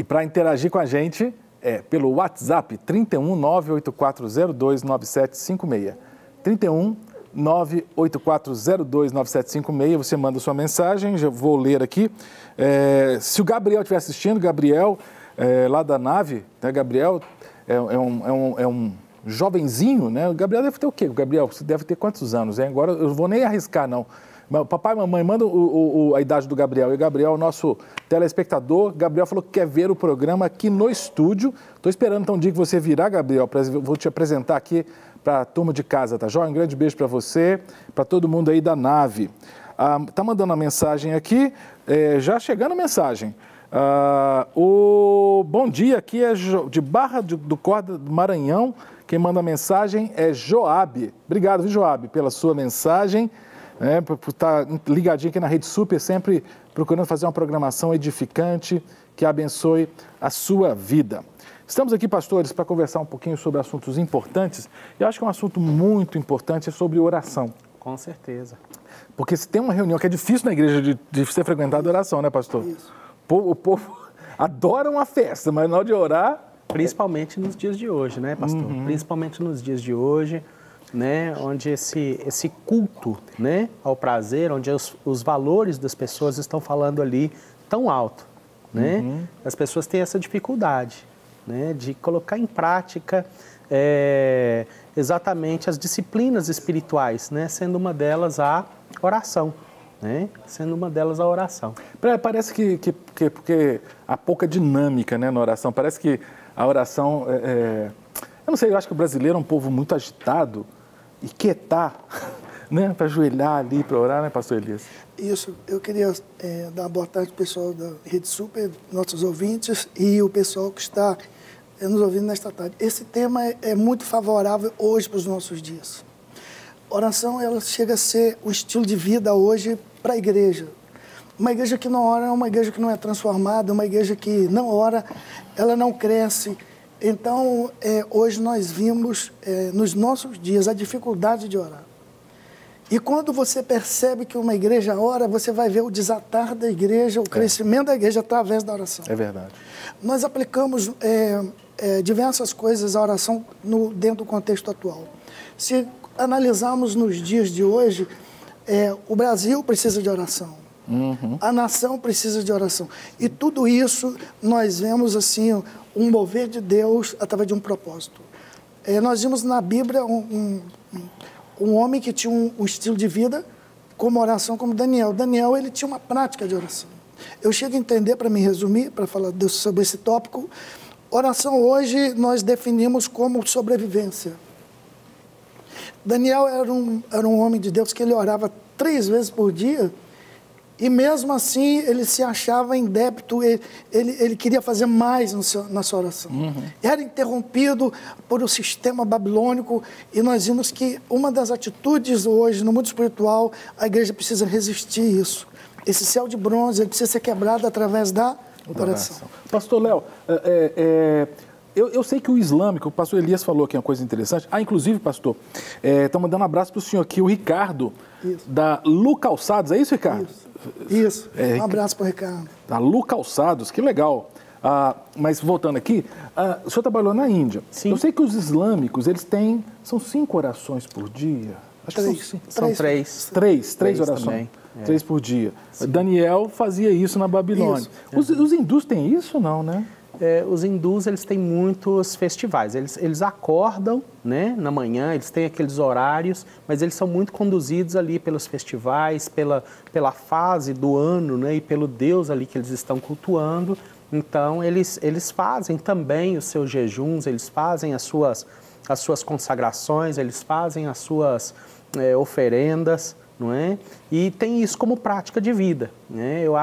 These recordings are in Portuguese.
E para interagir com a gente pelo WhatsApp 31 984029756. 31 984029756. Você manda sua mensagem, já vou ler aqui. Se o Gabriel estiver assistindo, Gabriel, lá da nave, né, Gabriel é um jovenzinho, né? O Gabriel deve ter o quê? O Gabriel, você deve ter quantos anos? Agora eu não vou nem arriscar, não. Papai e mamãe, manda a idade do Gabriel. E o Gabriel, nosso telespectador, Gabriel falou que quer ver o programa aqui no estúdio. Estou esperando então um dia que você virá, Gabriel, vou te apresentar aqui para a turma de casa, tá joia? Um grande beijo para você, para todo mundo aí da nave. Tá mandando a mensagem aqui, já chegando a mensagem. O bom dia aqui é de Barra do Corda do Maranhão. Quem manda a mensagem é Joabe. Obrigado, viu, Joabe, pela sua mensagem. Por estar ligadinho aqui na Rede Super, sempre procurando fazer uma programação edificante que abençoe a sua vida. Estamos aqui, pastores, para conversar um pouquinho sobre assuntos importantes. Eu acho que um assunto muito importante é sobre oração. Com certeza. Porque se tem uma reunião que é difícil na igreja de ser frequentada, oração, né, pastor? Isso. O povo adora uma festa, mas na hora de orar... Principalmente nos dias de hoje, né, pastor? Principalmente nos dias de hoje, né, onde esse culto, né, ao prazer, onde os valores das pessoas estão falando ali tão alto, né? As pessoas têm essa dificuldade, né, de colocar em prática exatamente as disciplinas espirituais, né, sendo uma delas a oração, né, sendo uma delas a oração. Parece que porque há pouca dinâmica, né, na oração, parece que a oração, eu não sei, eu acho que o brasileiro é um povo muito agitado, e quietar, né, para ajoelhar ali, para orar, né, pastor Elias? Isso, eu queria dar uma boa tarde ao pessoal da Rede Super, nossos ouvintes e o pessoal que está nos ouvindo nesta tarde. Esse tema é muito favorável hoje para os nossos dias. Oração, ela chega a ser o estilo de vida hoje para a igreja. Uma igreja que não ora é uma igreja que não é transformada, uma igreja que não ora, ela não cresce. Então, hoje nós vimos, nos nossos dias, a dificuldade de orar. E quando você percebe que uma igreja ora, você vai ver o desatar da igreja, o crescimento da igreja através da oração. É verdade. Nós aplicamos diversas coisas à oração dentro do contexto atual. Se analisarmos nos dias de hoje, o Brasil precisa de oração. A nação precisa de oração. E tudo isso nós vemos assim um mover de Deus através de um propósito. Nós vimos na Bíblia um homem que tinha um estilo de vida como oração, como Daniel. Daniel, ele tinha uma prática de oração. Eu chego a entender, para me resumir, para falar sobre esse tópico, oração hoje nós definimos como sobrevivência. Daniel era um homem de Deus que ele orava 3 vezes por dia. E mesmo assim, ele se achava em débito, ele queria fazer mais na sua oração. Era interrompido por um sistema babilônico e nós vimos que uma das atitudes hoje no mundo espiritual, a igreja precisa resistir isso. Esse céu de bronze ele precisa ser quebrado através da oração. Pastor Léo, eu sei que o islâmico, o pastor Elias falou aqui uma coisa interessante. Inclusive, pastor, estão mandando um abraço para o senhor aqui, o Ricardo, da Lu Calçados. É isso, Ricardo? Isso. Um abraço para o Ricardo. Da Lu Calçados, que legal. Mas voltando aqui, o senhor trabalhou na Índia. Sim. Eu sei que os islâmicos, são 5 orações por dia? Acho que são 3. 3 orações. Também. 3 por dia. Sim. Daniel fazia isso na Babilônia. Os hindus têm isso ou não, né? Os hindus, eles têm muitos festivais, eles acordam, né, na manhã, eles têm aqueles horários, mas eles são muito conduzidos ali pelos festivais, pela fase do ano, né, e pelo Deus ali que eles estão cultuando. Então, eles fazem também os seus jejuns, eles fazem as suas consagrações, eles fazem as suas oferendas, não é? E tem isso como prática de vida, né? Eu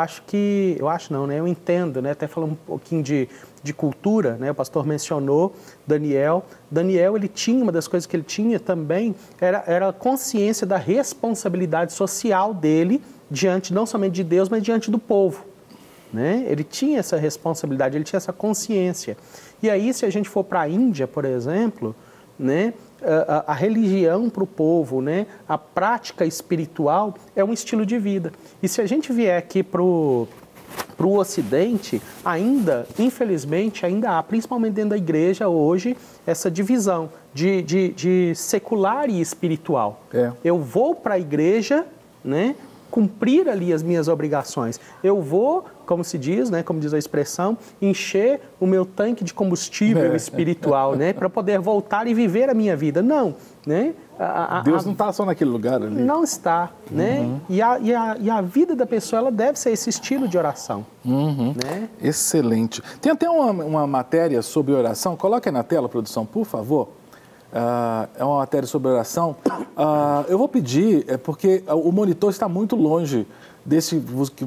entendo, né? Até falando um pouquinho de cultura, né? O pastor mencionou Daniel. Daniel, ele tinha, uma das coisas que ele tinha também era a consciência da responsabilidade social dele diante, não somente de Deus, mas diante do povo, né? Ele tinha essa responsabilidade, ele tinha essa consciência. E aí, se a gente for para a Índia, por exemplo, né? A religião para o povo, né? A prática espiritual é um estilo de vida. E se a gente vier aqui para o para o Ocidente, ainda, infelizmente, ainda há, principalmente dentro da igreja hoje, essa divisão de secular e espiritual. Eu vou para a igreja, né, cumprir ali as minhas obrigações. Eu vou, como se diz, né, como diz a expressão, encher o meu tanque de combustível espiritual, né, para poder voltar e viver a minha vida. Não, né? Deus não está só naquele lugar ali. Não está, né? E a vida da pessoa, ela deve ser esse estilo de oração. Né? Excelente. Tem até uma matéria sobre oração. Coloque aí na tela, produção, por favor. É uma matéria sobre oração. Eu vou pedir, porque o monitor está muito longe desse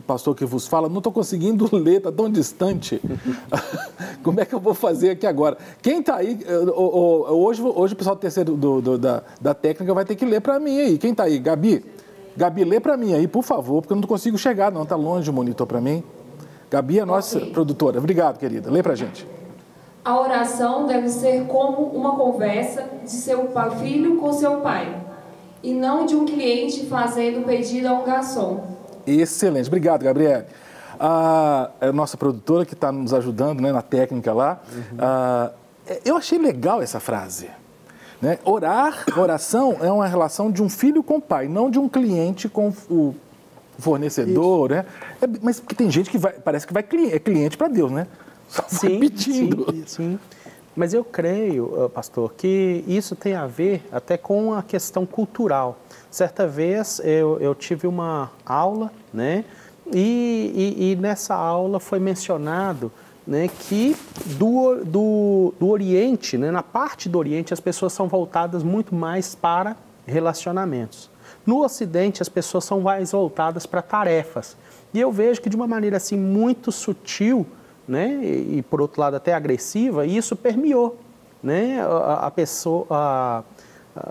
pastor que vos fala. Não estou conseguindo ler, está tão distante. Como é que eu vou fazer aqui agora? Quem está aí, hoje o pessoal do terceiro da técnica vai ter que ler para mim aí. Quem está aí? Gabi? Gabi, lê para mim aí, por favor, porque eu não consigo chegar, não. Está longe o monitor para mim. Gabi é a nossa produtora. Obrigado, querida. Lê para a gente. A oração deve ser como uma conversa de seu filho com seu pai, e não de um cliente fazendo pedido a um garçom. Excelente. Obrigado, Gabriele. A nossa produtora que está nos ajudando, né, na técnica lá. Eu achei legal essa frase. Né? Oração é uma relação de um filho com o pai, não de um cliente com o fornecedor. Né? Mas porque tem gente que parece que é cliente para Deus, né? Só sim, pedindo. Sim. Mas eu creio, pastor, que isso tem a ver até com a questão cultural. Certa vez eu tive uma aula, né? E nessa aula foi mencionado, né, que do Oriente, né, na parte do Oriente, as pessoas são voltadas muito mais para relacionamentos. No Ocidente, as pessoas são mais voltadas para tarefas. E eu vejo que de uma maneira assim muito sutil, né, e por outro lado até agressiva, isso permeou, né, a pessoa,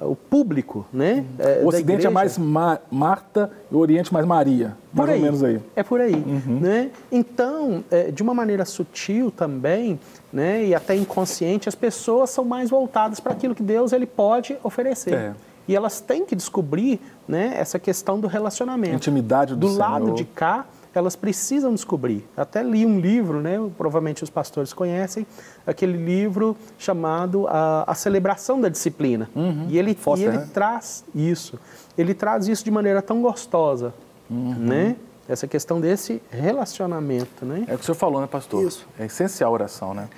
o público, né? O Ocidente é mais Marta e o Oriente mais Maria, mais ou menos aí. É por aí, né? Então, de uma maneira sutil também, né, e até inconsciente, as pessoas são mais voltadas para aquilo que Deus ele pode oferecer. E elas têm que descobrir, né, essa questão do relacionamento. Intimidade do Senhor. Lado de cá, elas precisam descobrir. Até li um livro, né, provavelmente os pastores conhecem, aquele livro chamado A Celebração da Disciplina. E ele traz isso. Ele traz isso de maneira tão gostosa, né? Essa questão desse relacionamento, né? É o que o senhor falou, né, pastor? Isso. É essencial a oração, né?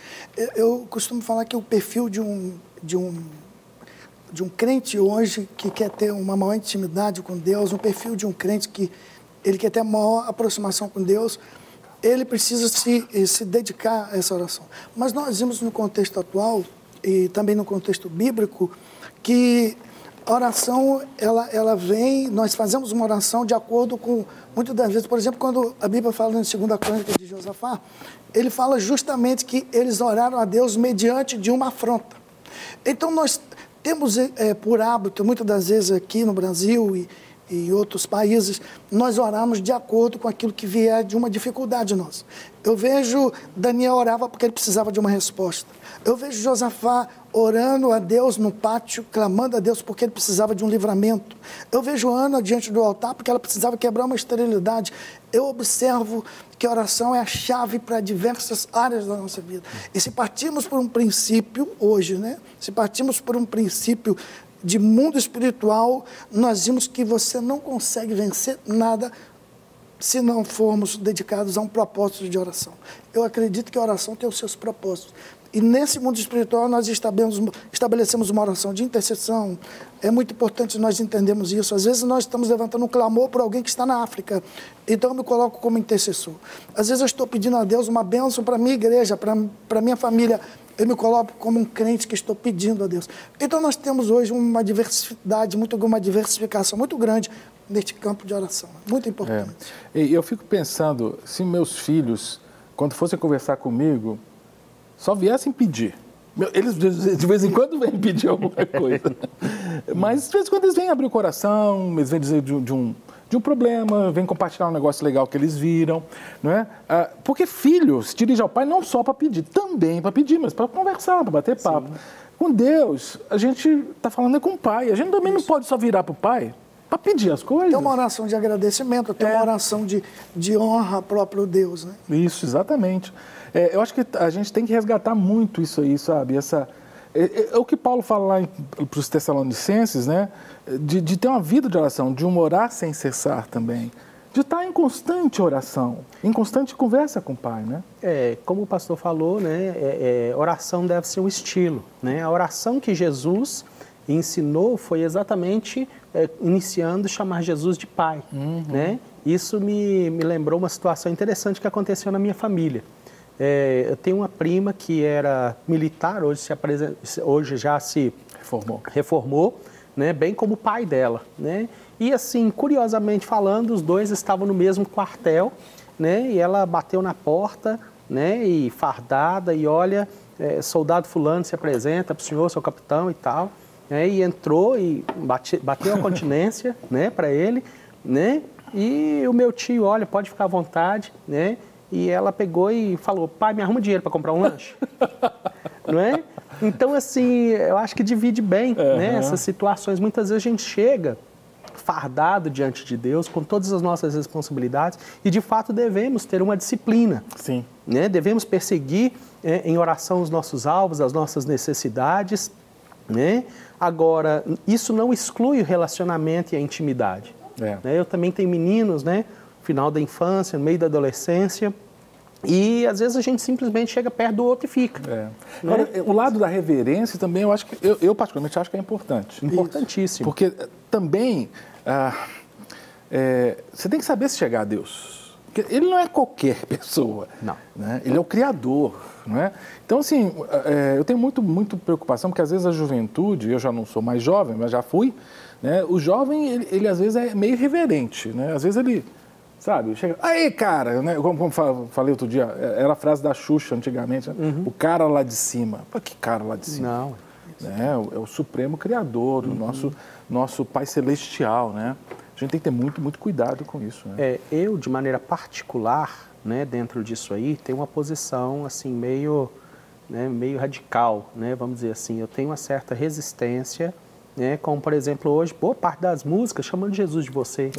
Eu costumo falar que o perfil de um crente hoje que quer ter uma maior intimidade com Deus, um perfil de um crente que ele quer ter maior aproximação com Deus, ele precisa se dedicar a essa oração. Mas nós vimos no contexto atual e também no contexto bíblico que a oração, ela vem, nós fazemos uma oração de acordo com, muitas das vezes, por exemplo, quando a Bíblia fala em 2ª Crônica de Josafá, ele fala justamente que eles oraram a Deus mediante de uma afronta. Então nós temos por hábito, muitas das vezes aqui no Brasil e outros países, nós oramos de acordo com aquilo que vier de uma dificuldade nossa. Eu vejo Daniel orava porque ele precisava de uma resposta. Eu vejo Josafá orando a Deus no pátio, clamando a Deus porque ele precisava de um livramento. Eu vejo Ana diante do altar porque ela precisava quebrar uma esterilidade. Eu observo que a oração é a chave para diversas áreas da nossa vida. E se partirmos por um princípio hoje, né? Se partirmos por um princípio de mundo espiritual, nós vimos que você não consegue vencer nada se não formos dedicados a um propósito de oração. Eu acredito que a oração tem os seus propósitos. E nesse mundo espiritual nós estabelecemos uma oração de intercessão. É muito importante nós entendermos isso. Às vezes nós estamos levantando um clamor por alguém que está na África. Então eu me coloco como intercessor. Às vezes eu estou pedindo a Deus uma bênção para a minha igreja, para a minha família. Eu me coloco como um crente que estou pedindo a Deus. Então nós temos hoje uma diversidade, uma diversificação muito grande neste campo de oração. Muito importante. E eu fico pensando, se meus filhos, quando fossem conversar comigo, só viessem pedir. Eles de vez em quando vêm pedir alguma coisa. Mas de vez em quando eles vêm abrir o coração, eles vêm dizer de um problema, vêm compartilhar um negócio legal que eles viram, não é? Porque filho se dirige ao pai não só para pedir, também para pedir, mas para conversar, para bater papo. Sim. Com Deus, a gente está falando com o pai. A gente também não pode só virar para o pai. para pedir as coisas. Tem uma oração de agradecimento, tem uma oração de honra ao próprio Deus, né? Isso, exatamente. Eu acho que a gente tem que resgatar muito isso aí, sabe? É o que Paulo fala lá para os Tessalonicenses, né? De ter uma vida de oração, de um orar sem cessar também. De estar em constante oração, em constante conversa com o Pai, né? Como o pastor falou, né? Oração deve ser um estilo, né? A oração que Jesus ensinou foi exatamente iniciando chamar Jesus de Pai, né? Isso me lembrou uma situação interessante que aconteceu na minha família. Eu tenho uma prima que era militar, hoje já se reformou, né? Bem como o pai dela, né? E assim, curiosamente falando, os dois estavam no mesmo quartel, né? E ela bateu na porta, né? E fardada, e olha, soldado fulano se apresenta para o senhor, seu capitão e tal, né? E entrou e bateu a continência, né? Para ele, né? E o meu tio, olha, pode ficar à vontade, né? E ela pegou e falou, pai, me arruma dinheiro para comprar um lanche. Não é? Então, assim, eu acho que divide bem, né, essas situações. Muitas vezes a gente chega fardado diante de Deus, com todas as nossas responsabilidades, e de fato devemos ter uma disciplina. Sim. Né? Devemos perseguir em oração os nossos alvos, as nossas necessidades. Né? Agora, isso não exclui o relacionamento e a intimidade. Né? Eu também tenho meninos, né? Final da infância, no meio da adolescência, e às vezes a gente simplesmente chega perto do outro e fica. Né? Agora, o lado da reverência também, eu acho que eu particularmente acho que é importante. Importantíssimo. Porque também você tem que saber se chegar a Deus. Porque ele não é qualquer pessoa. Não. Né? Ele é o Criador. Não é? Então, assim, eu tenho muito preocupação, porque às vezes a juventude, eu já não sou mais jovem, mas já fui, né? O jovem, ele às vezes é meio irreverente. Né? Às vezes ele... Sabe, chega, aí cara, né? Como falei outro dia, era a frase da Xuxa antigamente, né? O cara lá de cima. Pô, que cara lá de cima? Não. Né? É o Supremo Criador, o nosso Pai Celestial, né? A gente tem que ter muito cuidado com isso. Né? Eu, de maneira particular, né, dentro disso aí, tenho uma posição assim, meio radical, né? Vamos dizer assim. Eu tenho uma certa resistência, né? Como, por exemplo, hoje, boa parte das músicas chamando Jesus de você.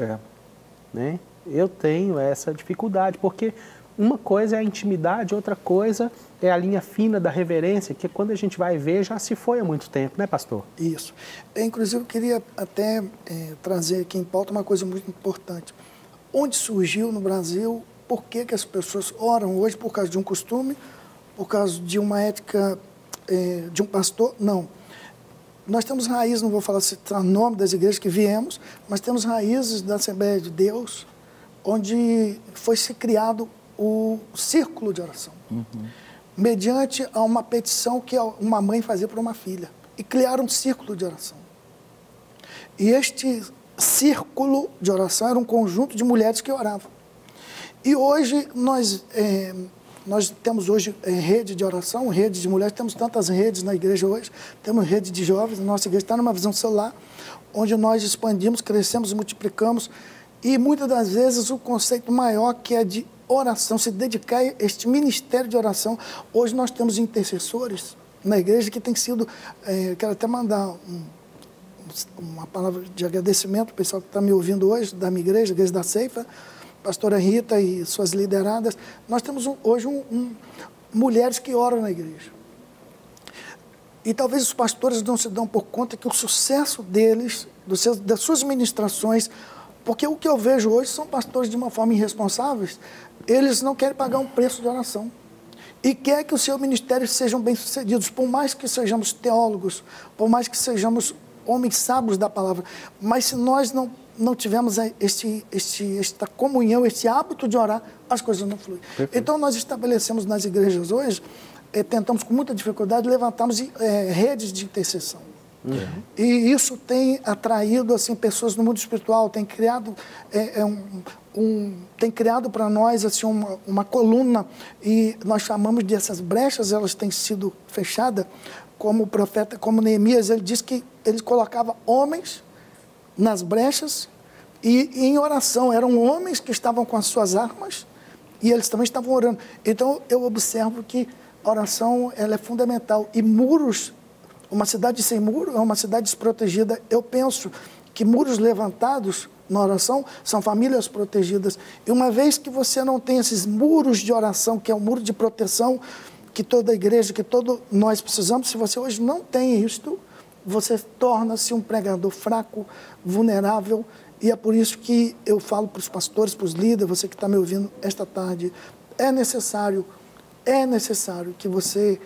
Né? Eu tenho essa dificuldade, porque uma coisa é a intimidade, outra coisa é a linha fina da reverência, que quando a gente vai ver já se foi há muito tempo, né, pastor? Isso. Inclusive, eu queria até trazer aqui em pauta uma coisa muito importante. Onde surgiu no Brasil, por que as pessoas oram hoje? Por causa de um costume? Por causa de uma ética de um pastor? Não. Nós temos raízes, não vou falar o nome das igrejas que viemos, mas temos raízes da Assembleia de Deus, onde foi se criado o círculo de oração, mediante a uma petição que uma mãe fazia para uma filha, e criaram um círculo de oração. E este círculo de oração era um conjunto de mulheres que oravam. E hoje nós temos rede de oração, rede de mulheres, temos tantas redes na igreja hoje, temos rede de jovens, a nossa igreja está numa visão celular, onde nós expandimos, crescemos e multiplicamos, e muitas das vezes o conceito maior que é de oração, se dedicar a este ministério de oração. Hoje nós temos intercessores na igreja que tem sido, quero até mandar uma palavra de agradecimento ao pessoal que está me ouvindo hoje, da minha igreja, a Igreja da Ceifa, pastora Rita e suas lideradas. Nós temos hoje mulheres que oram na igreja. E talvez os pastores não se dão por conta que o sucesso deles, das suas ministrações, porque o que eu vejo hoje são pastores de uma forma irresponsáveis, eles não querem pagar um preço de oração. E quer que o seu ministério sejam bem-sucedidos, por mais que sejamos teólogos, por mais que sejamos homens sábios da palavra, mas se nós não tivermos esta comunhão, este hábito de orar, as coisas não fluem. Perfeito. Então, nós estabelecemos nas igrejas hoje, tentamos com muita dificuldade, levantarmos redes de intercessão. E isso tem atraído assim, pessoas no mundo espiritual, tem criado, tem criado para nós assim, uma coluna, e nós chamamos dessas brechas, elas têm sido fechadas, como o profeta, como Neemias, ele disse que ele colocava homens nas brechas e em oração, eram homens que estavam com as suas armas e eles também estavam orando. Então eu observo que a oração ela é fundamental, e muros, uma cidade sem muro é uma cidade desprotegida. Eu penso que muros levantados na oração são famílias protegidas. E uma vez que você não tem esses muros de oração, que é o muro de proteção que toda igreja, que todos nós precisamos, se você hoje não tem isto, você torna-se um pregador fraco, vulnerável, e é por isso que eu falo para os pastores, para os líderes, você que está me ouvindo esta tarde, é necessário que você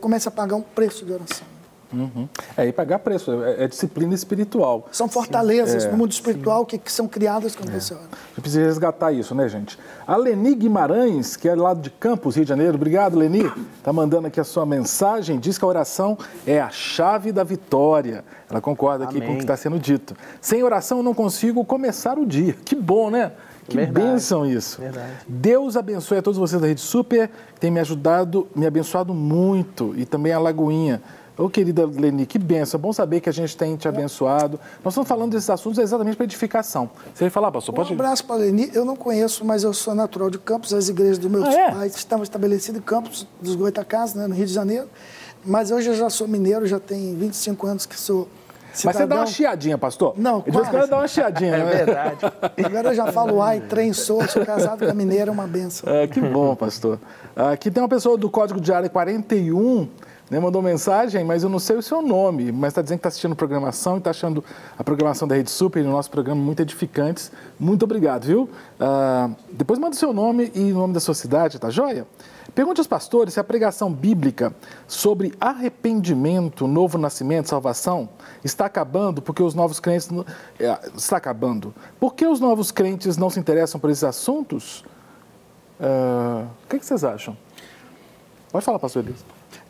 comece a pagar um preço de oração. Uhum. E pagar preço, é disciplina espiritual. São fortalezas no mundo espiritual que são criadas quando você ora. Você precisa resgatar isso, né, gente? A Leni Guimarães, que é lá de Campos, Rio de Janeiro. Obrigado, Leni. Está mandando aqui a sua mensagem. Diz que a oração é a chave da vitória. Ela concorda aqui com o que está sendo dito. Sem oração eu não consigo começar o dia. Que bom, né? Que bênção isso. Verdade. Deus abençoe a todos vocês da Rede Super, que tem me ajudado, me abençoado muito. E também a Lagoinha. Ô, querida Leni, que bênção. É bom saber que a gente tem te abençoado. Nós estamos falando desses assuntos exatamente para edificação. Você vai falar, pastor? Pode... Um abraço para a Leni. Eu não conheço, mas eu sou natural de Campos. As igrejas dos meus pais estavam estabelecidas em Campos dos Goitacazes, né, no Rio de Janeiro. Mas hoje eu já sou mineiro, já tem 25 anos que sou cidadão. Mas você dá uma chiadinha, pastor? Não, de vez em quando dá uma chiadinha, né? É verdade. Agora eu já falo ai, trem, sou casado com a mineira, é uma benção. Que bom, pastor. Aqui tem uma pessoa do Código de Área 41... mandou mensagem, mas eu não sei o seu nome, mas está dizendo que está assistindo programação e está achando a programação da Rede Super e o nosso programa muito edificantes. Muito obrigado, viu? Depois manda o seu nome e o nome da sua cidade, tá joia? Pergunte aos pastores se a pregação bíblica sobre arrependimento, novo nascimento, salvação, está acabando porque os novos crentes... Está acabando. Por que os novos crentes não se interessam por esses assuntos? O que vocês acham? Pode falar, pastor Elias.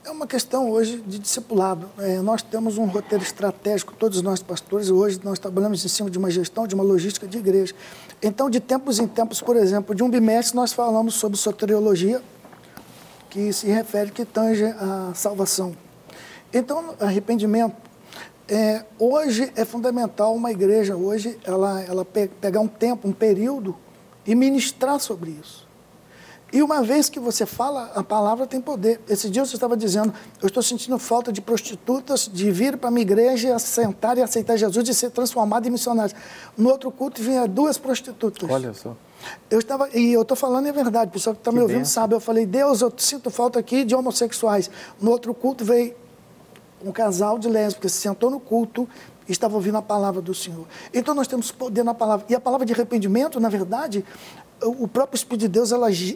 É uma questão hoje de discipulado. Nós temos um roteiro estratégico, todos nós pastores, hoje nós trabalhamos em cima de uma gestão, de uma logística de igreja. Então, de tempos em tempos, por exemplo, de um bimestre, nós falamos sobre soteriologia, que se refere, que tange a salvação. Então, arrependimento. Hoje é fundamental uma igreja, hoje, ela pegar um tempo, um período e ministrar sobre isso. E uma vez que você fala, a palavra tem poder. Esse dia você estava dizendo, eu estou sentindo falta de prostitutas, de vir para a minha igreja e sentar e aceitar Jesus, de ser transformado em missionários. No outro culto vinha 2 prostitutas. Olha só. Eu estou falando é verdade, o pessoal que está me ouvindo sabe. Eu falei, Deus, eu sinto falta aqui de homossexuais. No outro culto veio um casal de lésbicas, se sentou no culto e estava ouvindo a palavra do Senhor. Então nós temos poder na palavra. E a palavra de arrependimento, na verdade... O próprio Espírito de Deus,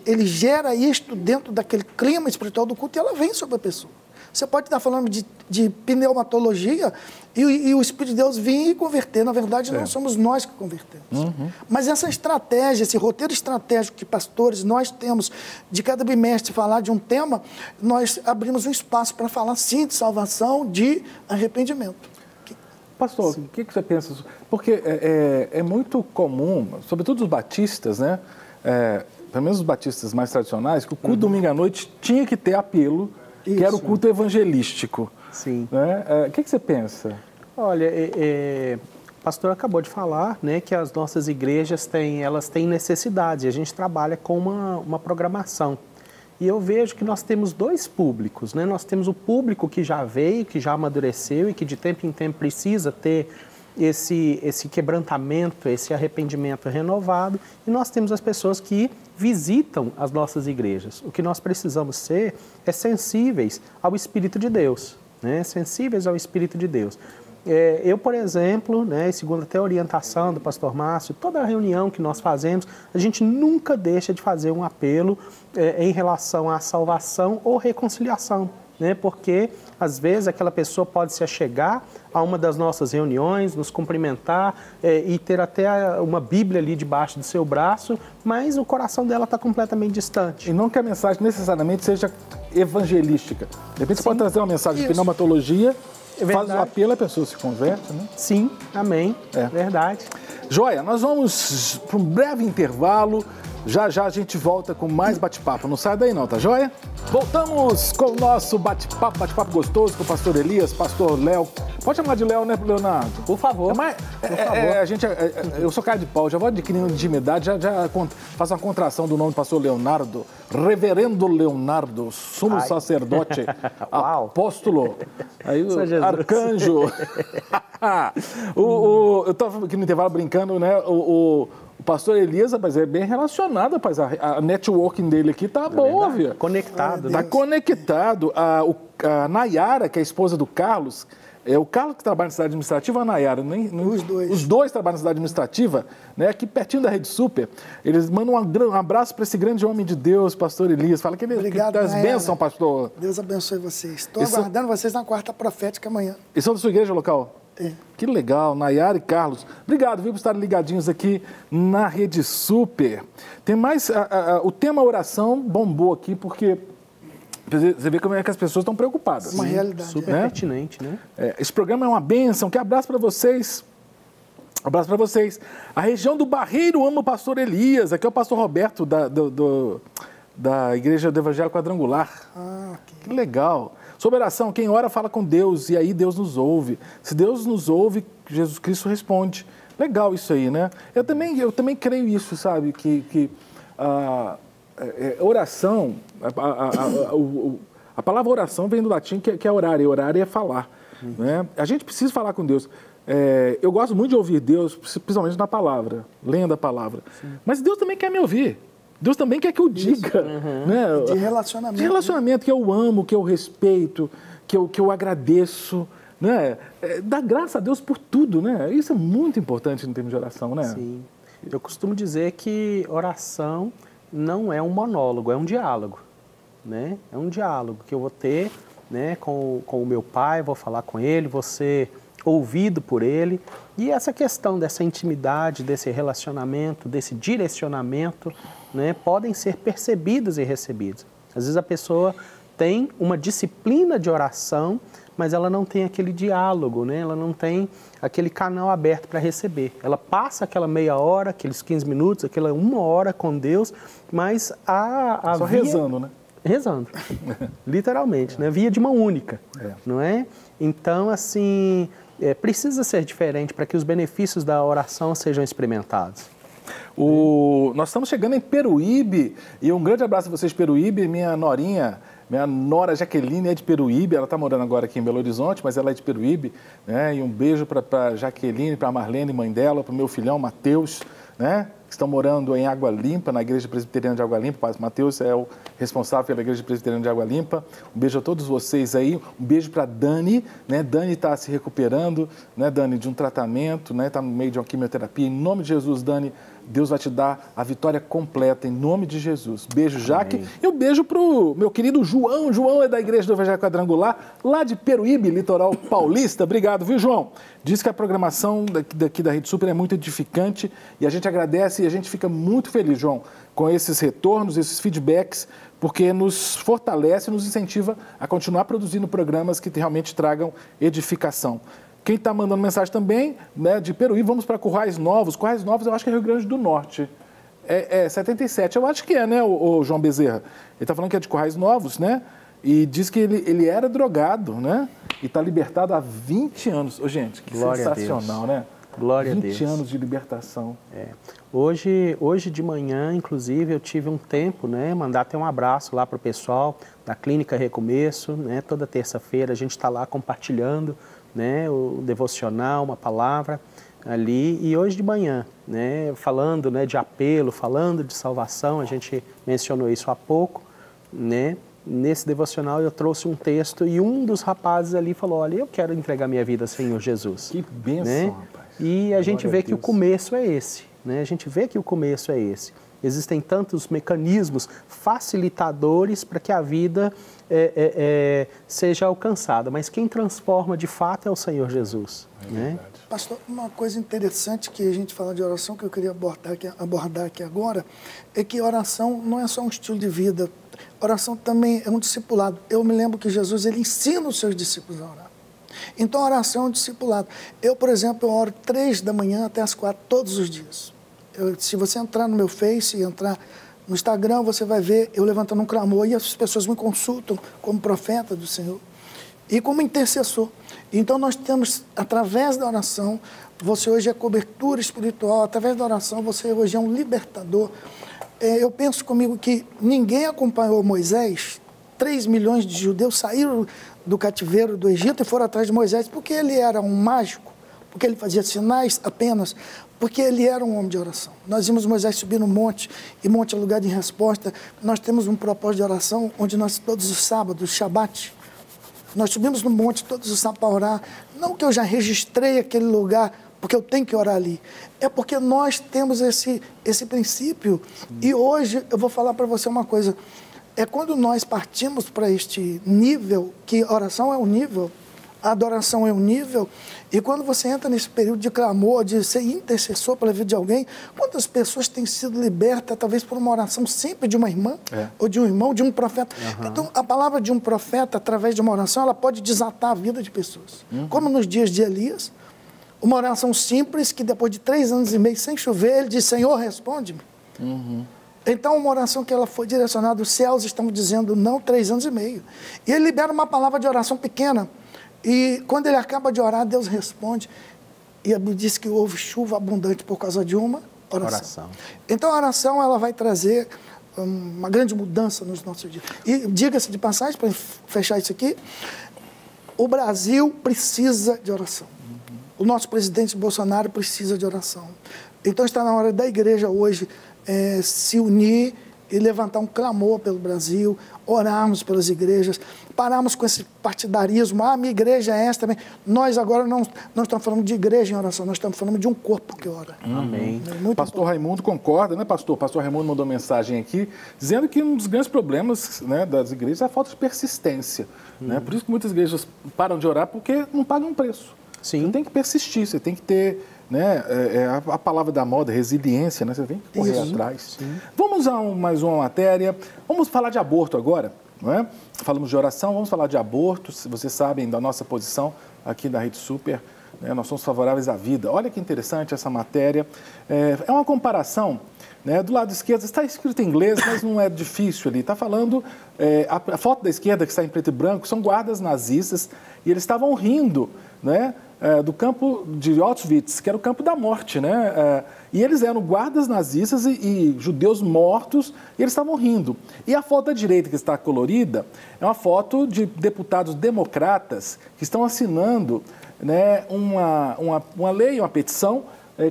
ele gera isto dentro daquele clima espiritual do culto e ela vem sobre a pessoa. Você pode estar falando de pneumatologia e o Espírito de Deus vir e converter. Na verdade, não somos nós que convertemos. Uhum. Mas essa estratégia, esse roteiro estratégico que pastores, nós temos de cada bimestre falar de um tema, nós abrimos um espaço para falar, sim, de salvação, de arrependimento. Pastor, o que você pensa? Porque é muito comum, sobretudo os batistas, né? Pelo menos os batistas mais tradicionais, que o culto domingo à noite tinha que ter apelo, que era o culto evangelístico. Sim. Né? O que você pensa? Olha, o pastor acabou de falar, né, que as nossas igrejas elas têm necessidades e a gente trabalha com uma programação. E eu vejo que nós temos 2 públicos, né? Nós temos o público que já veio, que já amadureceu e que de tempo em tempo precisa ter esse quebrantamento, esse arrependimento renovado. E nós temos as pessoas que visitam as nossas igrejas. O que nós precisamos ser é sensíveis ao Espírito de Deus, né? Sensíveis ao Espírito de Deus. Eu, por exemplo, né, segundo até a orientação do pastor Márcio, toda reunião que nós fazemos, a gente nunca deixa de fazer um apelo em relação à salvação ou reconciliação, né, porque às vezes aquela pessoa pode se achegar a uma das nossas reuniões, nos cumprimentar e ter até uma Bíblia ali debaixo do seu braço, mas o coração dela está completamente distante. E não que a mensagem necessariamente seja evangelística. De repente você pode trazer uma mensagem de pneumatologia, faz o apelo, a pessoa se converte, né? Sim, amém, verdade. Joia, nós vamos para um breve intervalo. Já já a gente volta com mais bate-papo. Não sai daí não, tá joia? Voltamos com o nosso bate-papo gostoso com o pastor Elias, pastor Léo. Pode chamar de Léo, né, Leonardo? Por favor. Eu sou cara de pau, já vou adquirindo intimidade, já faço uma contração do nome do pastor Leonardo, reverendo Leonardo, sumo sacerdote, apóstolo, aí o arcanjo. Eu estava aqui no intervalo brincando, né? O pastor Elias, rapaz, é bem relacionado, rapaz. A networking dele aqui tá boa, viu? Conectado. Tá conectado. A Nayara, que é a esposa do Carlos, é o Carlos que trabalha na cidade administrativa, a Nayara, Os dois. Os dois trabalham na cidade administrativa, né? Aqui pertinho da Rede Super. Eles mandam um abraço para esse grande homem de Deus, pastor Elias. Fala que ele dá as bênçãos, pastor. Deus abençoe vocês. Estou aguardando vocês na quarta profética amanhã. E são da sua igreja local? É. Que legal, Nayara e Carlos. Obrigado, viu, por estarem ligadinhos aqui na Rede Super. Tem mais, o tema oração bombou aqui, porque você vê como é que as pessoas estão preocupadas. Uma realidade. Super pertinente, né? Esse programa é uma bênção. Que abraço para vocês. Abraço para vocês. A região do Barreiro ama o pastor Elias. Aqui é o pastor Roberto da Igreja do Evangelho Quadrangular. Okay. Que legal. Sobre oração, quem ora fala com Deus e aí Deus nos ouve. Se Deus nos ouve, Jesus Cristo responde. Legal isso aí, né? Eu também creio isso, sabe? Que oração, a palavra oração vem do latim, que é orar, e orar é falar. Né? A gente precisa falar com Deus. Eu gosto muito de ouvir Deus, principalmente na palavra, lendo a palavra. Sim. Mas Deus também quer me ouvir. Deus também quer que eu diga. Né? De relacionamento. De relacionamento, que eu amo, que eu respeito, que eu agradeço. Né? Dá graça a Deus por tudo, né? Isso é muito importante em termos de oração, né? Sim. Eu costumo dizer que oração não é um monólogo, é um diálogo. Né? É um diálogo que eu vou ter, né, com o meu pai, vou falar com ele, vou ser ouvido por ele. E essa questão dessa intimidade, desse relacionamento, desse direcionamento, né, podem ser percebidas e recebidas. Às vezes a pessoa tem uma disciplina de oração, mas ela não tem aquele diálogo, né? Ela não tem aquele canal aberto para receber. Ela passa aquela meia hora, aqueles 15 minutos, aquela 1 hora com Deus, mas só rezando, né? Rezando, literalmente, né? Via de mão única, não é? Então, assim, precisa ser diferente para que os benefícios da oração sejam experimentados. Nós estamos chegando em Peruíbe, e um grande abraço a vocês, Peruíbe. Minha nora Jaqueline é de Peruíbe, ela está morando agora aqui em Belo Horizonte, mas ela é de Peruíbe, né? E um beijo para Jaqueline, para Marlene, mãe dela, para o meu filhão Mateus, né? Que estão morando em Água Limpa, na Igreja Presbiteriana de Água Limpa. O pastor Mateus é o responsável pela Igreja Presbiteriana de Água Limpa. Um beijo a todos vocês aí. Um beijo para Dani, né? Dani está se recuperando, né, Dani, de um tratamento, né? Está no meio de uma quimioterapia. Em nome de Jesus, Dani, Deus vai te dar a vitória completa, em nome de Jesus. Beijo, Jaque. Amém. E um beijo para o meu querido João. João é da Igreja do Evangelho Quadrangular, lá de Peruíbe, litoral paulista. Obrigado, viu, João? Diz que a programação daqui da Rede Super é muito edificante e a gente agradece e a gente fica muito feliz, João, com esses retornos, esses feedbacks, porque nos fortalece, nos incentiva a continuar produzindo programas que realmente tragam edificação. Quem está mandando mensagem também, né, de Peruíbe, vamos para Currais Novos. Currais Novos eu acho que é Rio Grande do Norte. 77, eu acho que é, né, o João Bezerra? Ele está falando que é de Currais Novos, né? E diz que ele era drogado, né? E está libertado há 20 anos. Ô, gente, que Glória sensacional, né? Glória a Deus. 20 anos de libertação. Hoje de manhã, inclusive, eu tive um tempo, né? Mandar até um abraço lá para o pessoal da Clínica Recomeço, né? Toda terça-feira a gente está lá compartilhando, né, o devocional, uma palavra ali, e hoje de manhã, né, falando, né, de apelo, falando de salvação, a gente mencionou isso há pouco, né, nesse devocional eu trouxe um texto e um dos rapazes ali falou, olha, eu quero entregar minha vida ao Senhor Jesus. Que bênção, né? rapaz. E a gente vê que o começo é esse, né, a gente vê que o começo é esse. Existem tantos mecanismos facilitadores para que a vida seja alcançada, mas quem transforma de fato é o Senhor Jesus. Né? Pastor, uma coisa interessante que a gente fala de oração, que eu queria abordar aqui agora, é que oração não é só um estilo de vida, oração também é um discipulado. Eu me lembro que Jesus ele ensina os seus discípulos a orar. Então a oração é um discipulado. Eu, por exemplo, eu oro 3 da manhã até as 4 todos os dias. Se você entrar no meu Face, entrar no Instagram, você vai ver eu levantando um clamor e as pessoas me consultam como profeta do Senhor e como intercessor. Então nós temos, através da oração, você hoje é cobertura espiritual, através da oração você hoje é um libertador. Eu penso comigo que ninguém acompanhou Moisés, 3 milhões de judeus saíram do cativeiro do Egito e foram atrás de Moisés porque ele era um mágico, porque ele fazia sinais apenas, porque ele era um homem de oração. Nós vimos Moisés subir no monte, e monte é lugar de resposta. Nós temos um propósito de oração, onde nós todos os sábados, Shabat, nós subimos no monte todos os sábados para orar. Não que eu já registrei aquele lugar, porque eu tenho que orar ali. É porque nós temos esse princípio. E hoje eu vou falar para você uma coisa. É quando nós partimos para este nível, que oração é um nível, a adoração é um nível, e quando você entra nesse período de clamor, de ser intercessor pela vida de alguém, quantas pessoas têm sido libertas, talvez por uma oração simples de uma irmã, ou de um irmão, de um profeta. Então, a palavra de um profeta, através de uma oração, ela pode desatar a vida de pessoas. Como nos dias de Elias, uma oração simples, que depois de 3 anos e meio sem chover, ele diz, Senhor, responde-me. Então, uma oração que ela foi direcionada, os céus estão dizendo não 3 anos e meio. E ele libera uma palavra de oração pequena, e quando ele acaba de orar, Deus responde. E a Bíblia diz que houve chuva abundante por causa de uma oração. Então a oração ela vai trazer uma grande mudança nos nossos dias. E diga-se de passagem, para fechar isso aqui, o Brasil precisa de oração. O nosso presidente Bolsonaro precisa de oração. Então está na hora da igreja hoje se unir e levantar um clamor pelo Brasil, orarmos pelas igrejas, pararmos com esse partidarismo, minha igreja é essa também. Nós agora não estamos falando de igreja em oração, nós estamos falando de um corpo que ora. Amém. Pastor Raimundo concorda, né, pastor? Pastor Raimundo mandou mensagem aqui, dizendo que um dos grandes problemas, né, das igrejas é a falta de persistência. Né? Por isso que muitas igrejas param de orar, porque não pagam um preço. Sim. Você tem que persistir, você tem que ter, né, a palavra da moda, resiliência, né? Você tem que correr atrás. Sim. Vamos a mais uma matéria. Vamos falar de aborto agora, não é? Falamos de oração, vamos falar de aborto. Se vocês sabem da nossa posição aqui da Rede Super, né, nós somos favoráveis à vida. Olha que interessante essa matéria. É uma comparação, né, do lado esquerdo, está escrito em inglês, mas não é difícil ali. Está falando, a foto da esquerda que está em preto e branco, são guardas nazistas e eles estavam rindo, né, do campo de Auschwitz, que era o campo da morte, né? E eles eram guardas nazistas e judeus mortos, e eles estavam rindo. E a foto da direita, que está colorida, é uma foto de deputados democratas que estão assinando, né, uma lei, uma petição,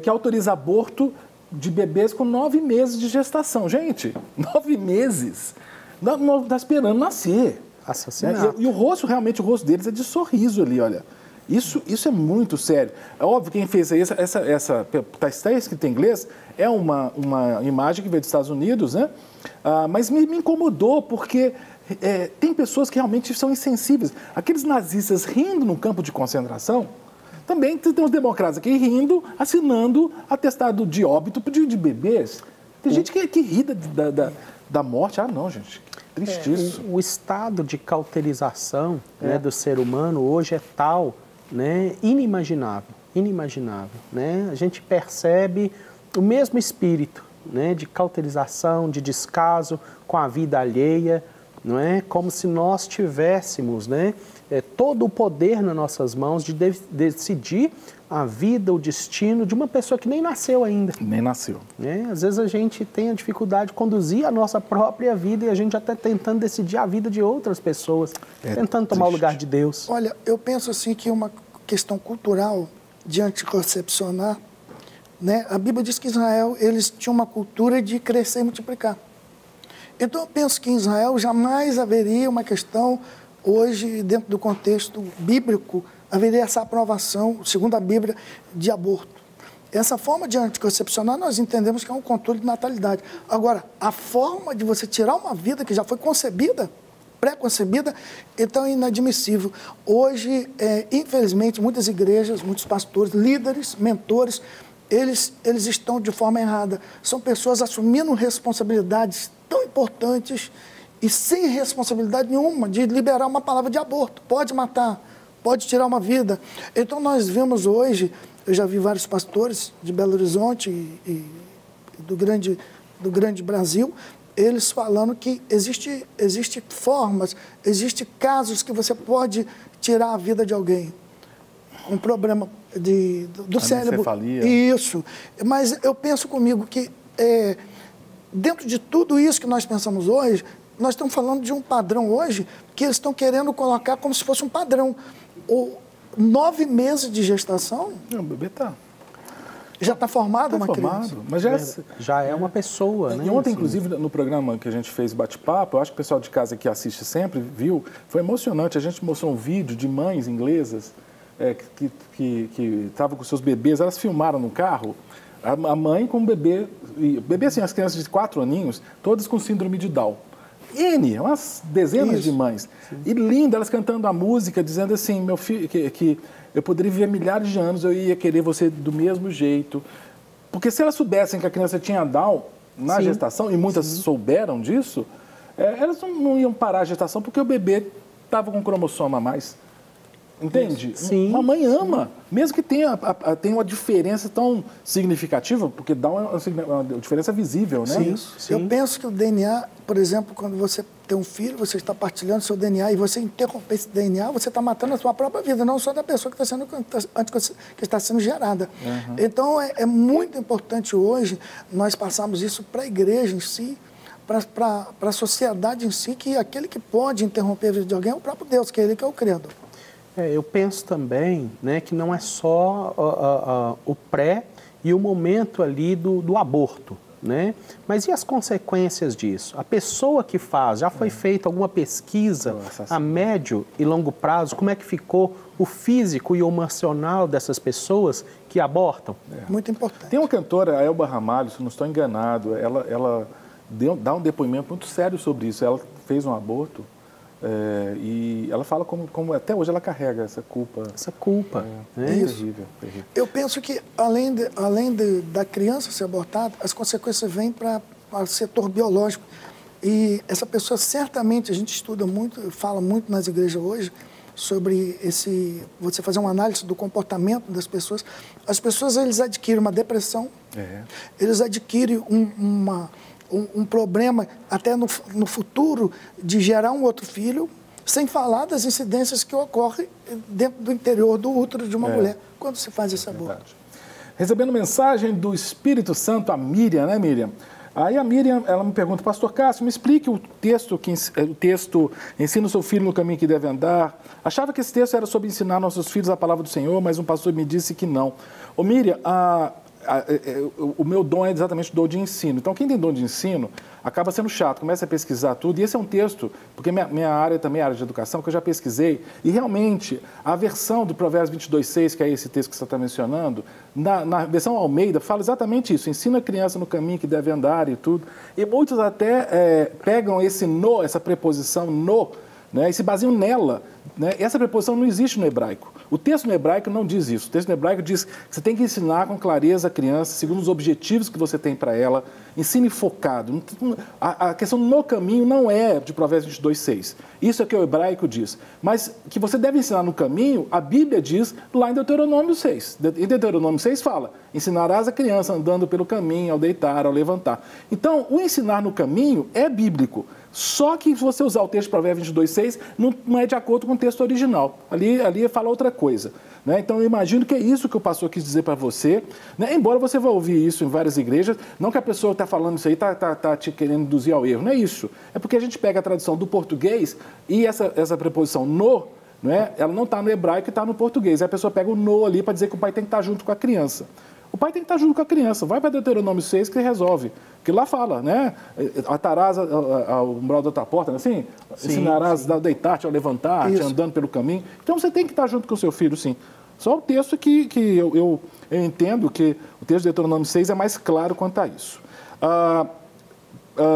que autoriza aborto de bebês com 9 meses de gestação. Gente, 9 meses, não está esperando nascer. Assassinato. E o rosto, realmente, o rosto deles é de sorriso ali, olha. Isso é muito sério. É óbvio que quem fez está escrito em inglês, é uma imagem que veio dos Estados Unidos, né? Mas me incomodou porque tem pessoas que realmente são insensíveis. Aqueles nazistas rindo no campo de concentração, também tem os democratas aqui rindo, assinando atestado de óbito de bebês. Tem gente que ri da morte. Não, gente. Tristíssimo. O estado de cauterização, né, do ser humano hoje é tal, né, inimaginável, né? A gente percebe o mesmo espírito, né, de cauterização, de descaso com a vida alheia, não é? Como se nós tivéssemos, né, todo o poder nas nossas mãos de decidir a vida, o destino de uma pessoa que nem nasceu ainda. Nem nasceu. Às vezes a gente tem a dificuldade de conduzir a nossa própria vida e a gente até tentando decidir a vida de outras pessoas, tentando tomar o lugar de Deus. Olha, eu penso assim que uma questão cultural de anticoncepcionar, né? A Bíblia diz que Israel, eles tinham uma cultura de crescer e multiplicar. Então eu penso que em Israel jamais haveria uma questão, hoje, dentro do contexto bíblico, haveria essa aprovação, segundo a Bíblia, de aborto. Essa forma de anticoncepcionar, nós entendemos que é um controle de natalidade. Agora, a forma de você tirar uma vida que já foi concebida, pré-concebida, então é inadmissível. Hoje, infelizmente, muitas igrejas, muitos pastores, líderes, mentores, eles estão de forma errada. São pessoas assumindo responsabilidades tão importantes e sem responsabilidade nenhuma de liberar uma palavra de aborto. Pode matar, pode tirar uma vida. Então nós vemos hoje, eu já vi vários pastores de Belo Horizonte e do grande Brasil, eles falando que existe formas, existe casos que você pode tirar a vida de alguém. Um problema do cérebro. Isso. Mas eu penso comigo que dentro de tudo isso que nós pensamos hoje, nós estamos falando de um padrão hoje que eles estão querendo colocar como se fosse um padrão. 9 meses de gestação... Não, o bebê está... Já está formado uma criança. Mas já é uma pessoa, né? E ontem, inclusive, no programa que a gente fez bate-papo, eu acho que o pessoal de casa que assiste sempre viu, foi emocionante. A gente mostrou um vídeo de mães inglesas que estavam com seus bebês, elas filmaram no carro, a mãe com o bebê, assim, as crianças de 4 aninhos, todas com síndrome de Down. Umas dezenas de mães. Sim. E linda, elas cantando a música, dizendo assim, meu filho, que eu poderia viver milhares de anos, eu ia querer você do mesmo jeito. Porque se elas soubessem que a criança tinha Down na gestação, e muitas souberam disso, elas não iam parar a gestação porque o bebê estava com um cromossomo a mais. Entende? Sim. Uma mãe ama, mesmo que tenha uma diferença tão significativa, porque dá uma diferença visível, né? Sim. Eu penso que o DNA, por exemplo, quando você tem um filho, você está partilhando seu DNA e você interromper esse DNA, você está matando a sua própria vida, não só da pessoa que está sendo gerada. Uhum. Então, é muito importante hoje nós passarmos isso para a igreja em si, para a sociedade em si, que aquele que pode interromper a vida de alguém é o próprio Deus, que é Ele que é o Criador. Eu penso também, né, que não é só o pré e o momento ali do aborto, né? Mas e as consequências disso? A pessoa que faz, já foi feita alguma pesquisa a médio e longo prazo, como é que ficou o físico e o emocional dessas pessoas que abortam? Muito importante. Tem uma cantora, a Elba Ramalho, se não estou enganado, ela dá um depoimento muito sério sobre isso. Ela fez um aborto. E ela fala como até hoje ela carrega essa culpa. É isso. Terrível. Eu penso que, além da criança ser abortada, as consequências vêm para o setor biológico. E essa pessoa, certamente, a gente estuda muito, fala muito nas igrejas hoje, sobre você fazer uma análise do comportamento das pessoas. As pessoas, eles adquirem uma depressão, eles adquirem um problema até no futuro de gerar um outro filho, sem falar das incidências que ocorrem dentro do interior do útero de uma mulher, quando se faz esse aborto. Recebendo mensagem do Espírito Santo, a Miriam, né, Miriam? Aí a Miriam, ela me pergunta, Pastor Cássio, me explique o texto ensina o seu filho no caminho que deve andar. Achava que esse texto era sobre ensinar nossos filhos a palavra do Senhor, mas um pastor me disse que não. Ô Miriam, o meu dom é exatamente o dom de ensino. Então, quem tem dom de ensino acaba sendo chato, começa a pesquisar tudo. E esse é um texto, porque minha área também é área de educação, que eu já pesquisei. E, realmente, a versão do Provérbios 22:6, que é esse texto que você está mencionando, na versão Almeida, fala exatamente isso. Ensina a criança no caminho que deve andar e tudo. E muitos até pegam essa preposição no, né, e se baseiam nela. Né? Essa preposição não existe no hebraico. O texto no hebraico não diz isso. O texto no hebraico diz que você tem que ensinar com clareza a criança, segundo os objetivos que você tem para ela. Ensine focado. A questão no caminho não é de Provérbios 22:6. Isso é o que o hebraico diz. Mas que você deve ensinar no caminho, a Bíblia diz lá em Deuteronômio 6. Em Deuteronômio 6 fala, ensinarás a criança andando pelo caminho, ao deitar, ao levantar. Então, o ensinar no caminho é bíblico. Só que se você usar o texto de Provérbios 22:6, não é de acordo com o texto original. Ali fala outra coisa. Né? Então, eu imagino que é isso que o pastor quis dizer para você. Né? Embora você vá ouvir isso em várias igrejas, não que a pessoa que está falando isso aí está te querendo induzir ao erro. Não é isso. É porque a gente pega a tradução do português e essa preposição no, né? Ela não está no hebraico e está no português. Aí a pessoa pega o no ali para dizer que o pai tem que estar junto com a criança. O pai tem que estar junto com a criança. Vai para Deuteronômio 6 que resolve. Porque lá fala, né? Atarás ao umbral da tua porta, assim? Sim, ensinarás a deitar-te, a levantar-te, andando pelo caminho. Então você tem que estar junto com o seu filho, sim. Só o texto que eu entendo que o texto de Deuteronômio 6 é mais claro quanto a isso.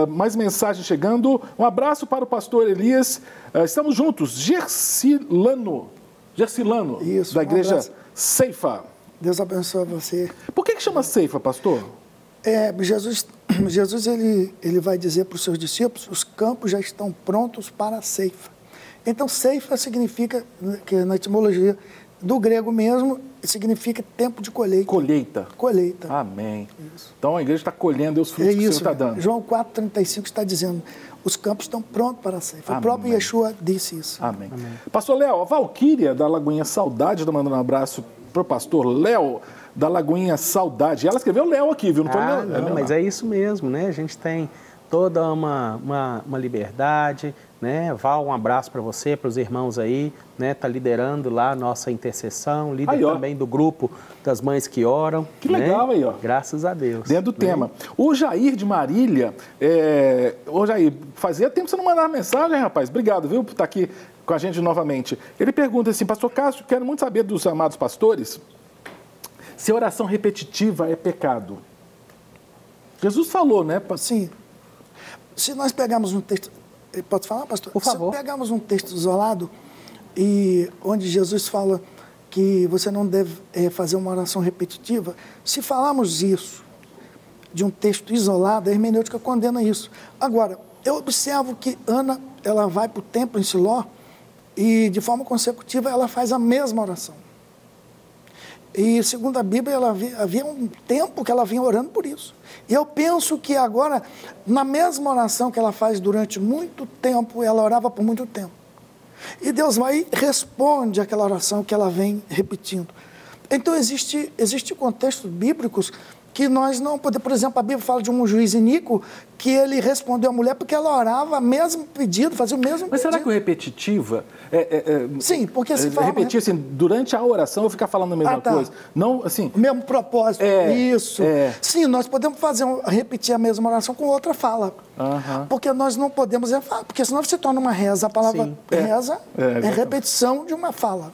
Mais mensagem chegando. Um abraço para o pastor Elias. Estamos juntos. Gersilano, isso, da igreja Ceifa. Deus abençoe você. Por que chama Ceifa, pastor? Jesus ele vai dizer para os seus discípulos, os campos já estão prontos para a ceifa. Então, ceifa significa, que na etimologia do grego mesmo, significa tempo de colheita. Colheita. Colheita. Amém. Isso. Então a igreja está colhendo os frutos que o Senhor está dando. João 4,35 está dizendo, os campos estão prontos para a ceifa. Amém. O próprio Yeshua disse isso. Amém. Pastor Léo, a Valquíria da Lagoinha Saudade está mandando um abraço para o pastor Léo da Lagoinha Saudade. Ela escreveu Léo aqui, viu? Não foi Léo? Não, mas é isso mesmo, né? A gente tem toda uma liberdade, né? Val, um abraço para você, para os irmãos aí, né? Tá liderando lá a nossa intercessão, líder aí, também do grupo das mães que oram. Que legal aí, ó. Graças a Deus. Dentro do tema. O Jair de Marília, ô Jair, fazia tempo que você não mandava mensagem, rapaz. Obrigado, viu, por estar aqui com a gente novamente. Ele pergunta assim, pastor Cássio, quero muito saber dos amados pastores, se oração repetitiva é pecado. Jesus falou, né? Sim. Se nós pegarmos um texto... Pode falar, pastor? Por favor. Se pegarmos um texto isolado, e onde Jesus fala que você não deve fazer uma oração repetitiva, se falarmos isso de um texto isolado, a hermenêutica condena isso. Agora, eu observo que Ana, ela vai para o templo em Siló e, de forma consecutiva, ela faz a mesma oração. E, segundo a Bíblia, havia um tempo que ela vinha orando por isso. E eu penso que agora, na mesma oração que ela faz durante muito tempo, ela orava por muito tempo. E Deus vai e responde aquela oração que ela vem repetindo. Então, existe contextos bíblicos que nós não podemos... Por exemplo, a Bíblia fala de um juiz iníquo que ele respondeu à mulher porque ela orava o mesmo pedido, fazia o mesmo pedido. Mas será que o repetitiva... Sim, porque se fala... Repetir assim, durante a oração eu ficar falando a mesma coisa. Não, assim... O mesmo propósito, isso. Sim, nós podemos repetir a mesma oração com outra fala. Porque nós não podemos... Porque senão se torna uma reza. A palavra reza é repetição de uma fala.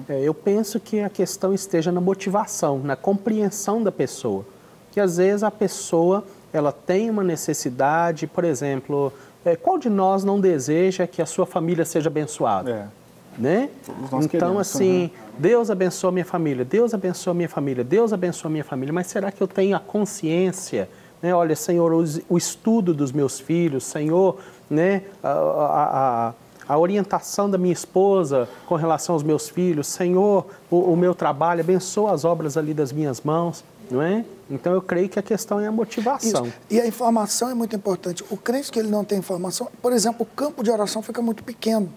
Eu penso que a questão esteja na motivação, na compreensão da pessoa. Que às vezes a pessoa ela tem uma necessidade, por exemplo, qual de nós não deseja que a sua família seja abençoada? Né? Então, assim, Deus abençoa a minha família, Deus abençoa a minha família, Deus abençoa a minha família, mas será que eu tenho a consciência, né? Olha, Senhor, o estudo dos meus filhos, Senhor, né? A orientação da minha esposa com relação aos meus filhos, Senhor, o meu trabalho, abençoa as obras ali das minhas mãos, não é? Então eu creio que a questão é a motivação. Isso. E a informação é muito importante. O crente que ele não tem informação, por exemplo, o campo de oração fica muito pequeno.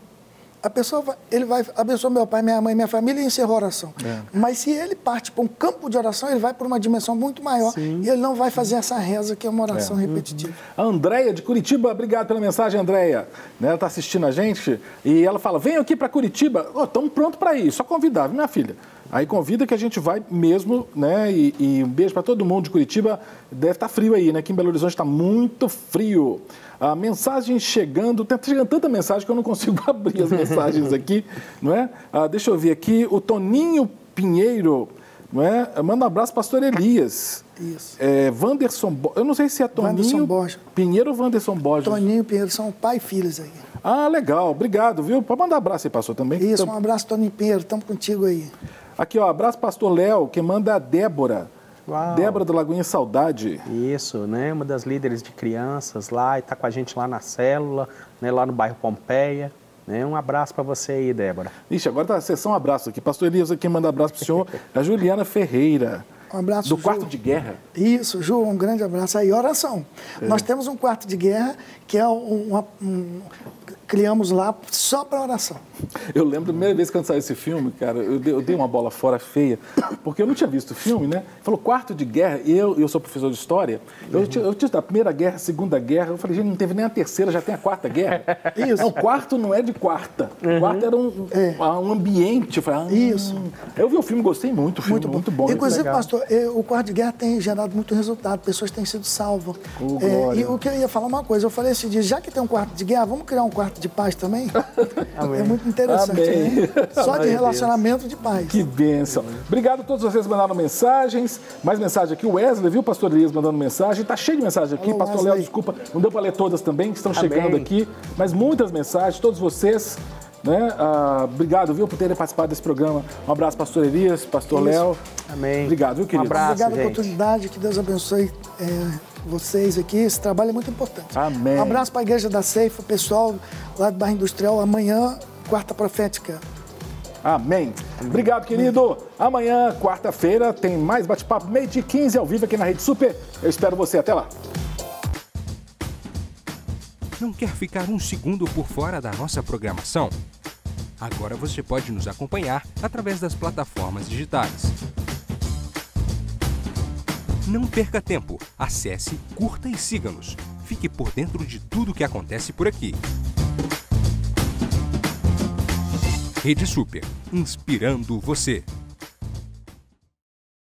A pessoa ele vai abençoar meu pai, minha mãe, minha família e encerrou a oração. Mas se ele parte para um campo de oração, ele vai para uma dimensão muito maior. Sim. E ele não vai fazer essa reza que é uma oração repetitiva. A Andréia de Curitiba, obrigado pela mensagem, Andréia. Ela está assistindo a gente e ela fala, venham aqui para Curitiba. Estamos prontos para ir, só convidar, minha filha. Aí convida que a gente vai mesmo, né? E um beijo para todo mundo de Curitiba. Deve estar frio aí, né? Aqui em Belo Horizonte está muito frio. A mensagem chegando, está chegando tanta mensagem que eu não consigo abrir as mensagens aqui, não é? Deixa eu ver aqui, o Toninho Pinheiro, não é? Manda um abraço, pastor Elias. Isso. Wanderson, eu não sei se é Toninho Pinheiro ou Wanderson Borges. Toninho Pinheiro, são pai e filhos aí. Ah, legal, obrigado, viu? Pode mandar um abraço aí, pastor, também. Isso, um abraço, Toninho Pinheiro, estamos contigo aí. Aqui, ó, abraço, pastor Léo, que manda a Débora. Uau. Débora do Lagoinha Saudade. Isso, né? Uma das líderes de crianças lá, e está com a gente lá na célula, né? Lá no bairro Pompeia. Né? Um abraço para você aí, Débora. Ixi, agora tá a sessão abraço aqui. Pastor Elias aqui manda abraço para o senhor. A Juliana Ferreira. Um abraço, do Ju. quarto de guerra. Isso, Ju, um grande abraço. Aí, oração. Nós temos um quarto de guerra que é criamos lá só para oração. Eu lembro da primeira vez que saiu esse filme, cara, eu dei uma bola fora feia, porque eu não tinha visto o filme, né? Falou quarto de guerra, e eu sou professor de história, eu tinha da Primeira Guerra, Segunda Guerra, eu falei, gente, não teve nem a terceira, já tem a Quarta Guerra. Isso. Não, quarto não é de quarta. Quarto era um ambiente. Eu falei, isso. Eu vi o filme, gostei muito, o filme muito bom. Inclusive, pastor, o quarto de guerra tem gerado muito resultado, pessoas têm sido salvas. E o que eu ia falar uma coisa, eu falei esse dia, já que tem um quarto de guerra, vamos criar um quarto de paz também? É muito interessante, né? Só de relacionamento de paz. Que bênção. Obrigado a todos vocês que mandaram mensagens. Mais mensagem aqui, o Wesley, viu, pastor Elias mandando mensagem. Tá cheio de mensagem aqui. Alô, pastor Léo, desculpa, não deu para ler todas também, que estão chegando aqui. Mas muitas mensagens, todos vocês. Né? Obrigado, viu, por terem participado desse programa. Um abraço, pastor Elias, pastor Léo. Amém. Obrigado, viu, querido? Um abraço, obrigado pela oportunidade, que Deus abençoe vocês aqui. Esse trabalho é muito importante. Amém. Um abraço para a Igreja da Ceifa, pessoal lá do bairro Industrial. Amanhã, quarta profética. Amém. Obrigado, querido. Amanhã, quarta-feira, tem mais bate-papo, 12h15 ao vivo aqui na Rede Super. Eu espero você. Até lá. Não quer ficar um segundo por fora da nossa programação? Agora você pode nos acompanhar através das plataformas digitais. Não perca tempo. Acesse, curta e siga-nos. Fique por dentro de tudo o que acontece por aqui. Rede Super, inspirando você.